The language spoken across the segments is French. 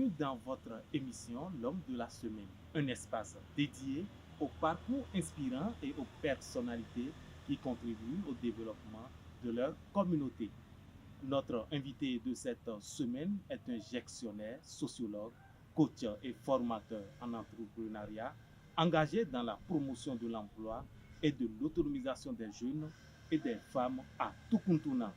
Bienvenue dans votre émission L'homme de la semaine, un espace dédié au parcours inspirant et aux personnalités qui contribuent au développement de leur communauté. Notre invité de cette semaine est un gestionnaire, sociologue, coach et formateur en entrepreneuriat, engagé dans la promotion de l'emploi et de l'autonomisation des jeunes et des femmes à Tukuntuna.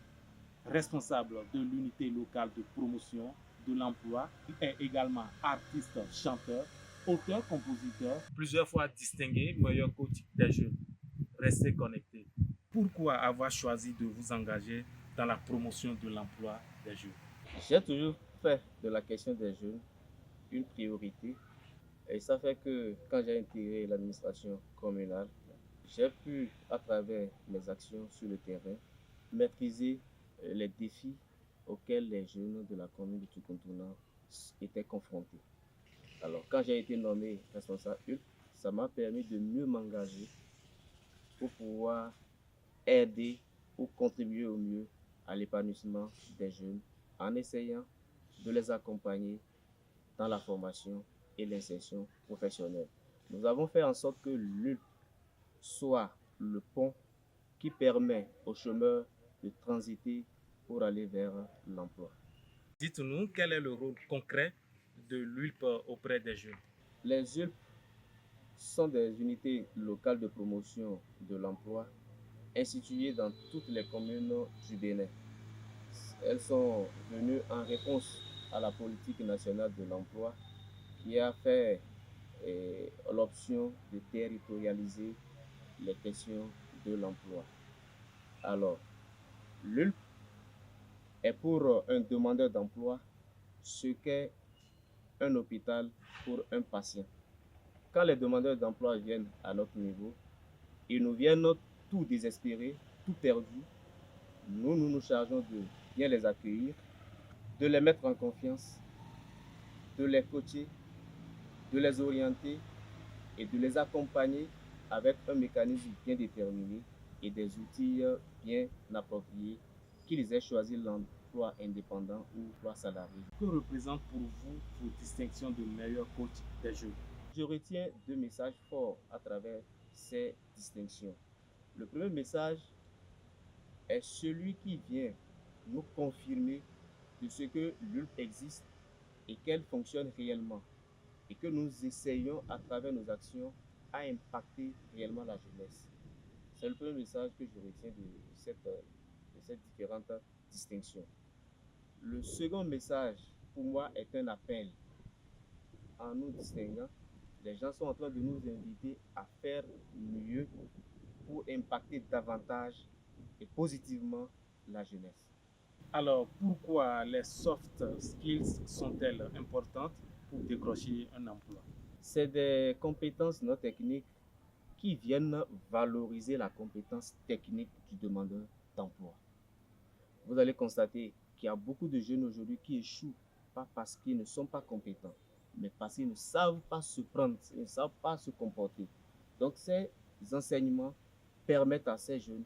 Responsable de l'unité locale de promotion de l'emploi, il est également artiste, chanteur, auteur, compositeur, plusieurs fois distingué meilleur coach des jeunes. Restez connectés. Pourquoi avoir choisi de vous engager dans la promotion de l'emploi des jeunes? J'ai toujours fait de la question des jeunes une priorité et ça fait que quand j'ai intégré l'administration communale, j'ai pu, à travers mes actions sur le terrain, maîtriser les défis auxquels les jeunes de la commune de Tukuntuna étaient confrontés. Alors, quand j'ai été nommé responsable ULP, ça m'a permis de mieux m'engager pour pouvoir aider ou contribuer au mieux à l'épanouissement des jeunes en essayant de les accompagner dans la formation et l'insertion professionnelle. Nous avons fait en sorte que l'ULP soit le pont qui permet aux chômeurs de transiter pour aller vers l'emploi. Dites-nous quel est le rôle concret de l'ULP auprès des jeunes. Les ULP sont des unités locales de promotion de l'emploi instituées dans toutes les communes du Bénin. Elles sont venues en réponse à la politique nationale de l'emploi qui a fait l'option de territorialiser les questions de l'emploi. Alors, l'ULP est pour un demandeur d'emploi ce qu'est un hôpital pour un patient. Quand les demandeurs d'emploi viennent à notre niveau, ils nous viennent tout désespérés, tout perdus. Nous nous chargeons de bien les accueillir, de les mettre en confiance, de les coacher, de les orienter et de les accompagner avec un mécanisme bien déterminé et des outils bien appropriés, qu'ils aient choisi l'emploi indépendant ou l'emploi salarié. Que représentent pour vous vos distinctions de meilleur coach des jeunes? Je retiens deux messages forts à travers ces distinctions. Le premier message est celui qui vient nous confirmer de ce que l'ULP existe et qu'elle fonctionne réellement et que nous essayons à travers nos actions à impacter réellement la jeunesse. C'est le premier message que je retiens de cette différente distinction. Le second message, pour moi, est un appel en nous distinguant. Les gens sont en train de nous inviter à faire mieux pour impacter davantage et positivement la jeunesse. Alors, pourquoi les soft skills sont-elles importantes pour décrocher un emploi? C'est des compétences non techniques qui viennent valoriser la compétence technique du demandeur d'emploi. Vous allez constater qu'il y a beaucoup de jeunes aujourd'hui qui échouent, pas parce qu'ils ne sont pas compétents, mais parce qu'ils ne savent pas se prendre, ils ne savent pas se comporter. Donc ces enseignements permettent à ces jeunes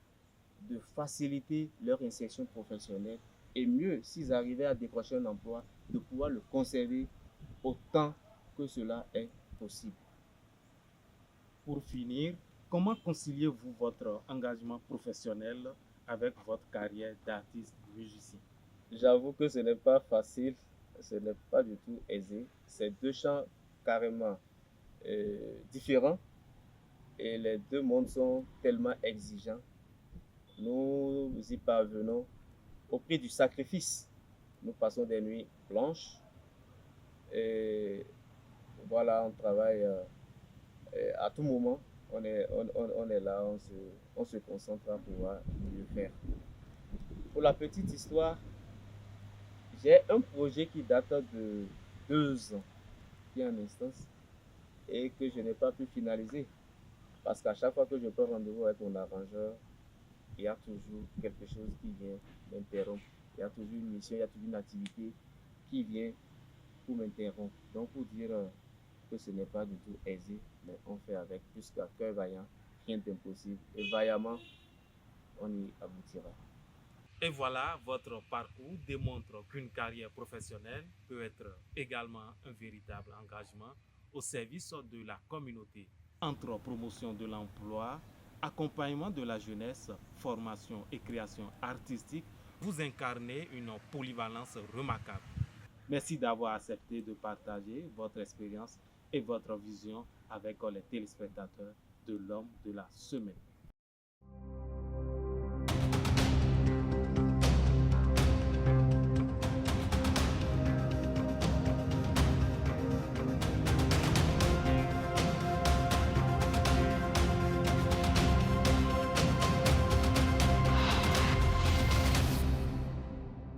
de faciliter leur insertion professionnelle et mieux, s'ils arrivaient à décrocher un emploi, de pouvoir le conserver autant que cela est possible. Pour finir, comment conciliez-vous votre engagement professionnel avec votre carrière d'artiste musicien? J'avoue que ce n'est pas facile, ce n'est pas du tout aisé. C'est deux champs carrément différents et les deux mondes sont tellement exigeants. Nous y parvenons au prix du sacrifice. Nous passons des nuits blanches et voilà, on travaille à tout moment. On est là, on se concentre à pouvoir mieux faire. Pour la petite histoire, j'ai un projet qui date de 2 ans, qui est en instance, et que je n'ai pas pu finaliser. Parce qu'à chaque fois que je prends rendez-vous avec mon arrangeur, il y a toujours quelque chose qui vient m'interrompre. Il y a toujours une mission, il y a toujours une activité qui vient pour m'interrompre. Donc pour dire que ce n'est pas du tout aisé, mais on fait avec, puisqu'à cœur vaillant, rien d'impossible. Et vaillamment, on y aboutira. Et voilà, votre parcours démontre qu'une carrière professionnelle peut être également un véritable engagement au service de la communauté. Entre promotion de l'emploi, accompagnement de la jeunesse, formation et création artistique, vous incarnez une polyvalence remarquable. Merci d'avoir accepté de partager votre expérience et votre vision avec les téléspectateurs de l'homme de la semaine.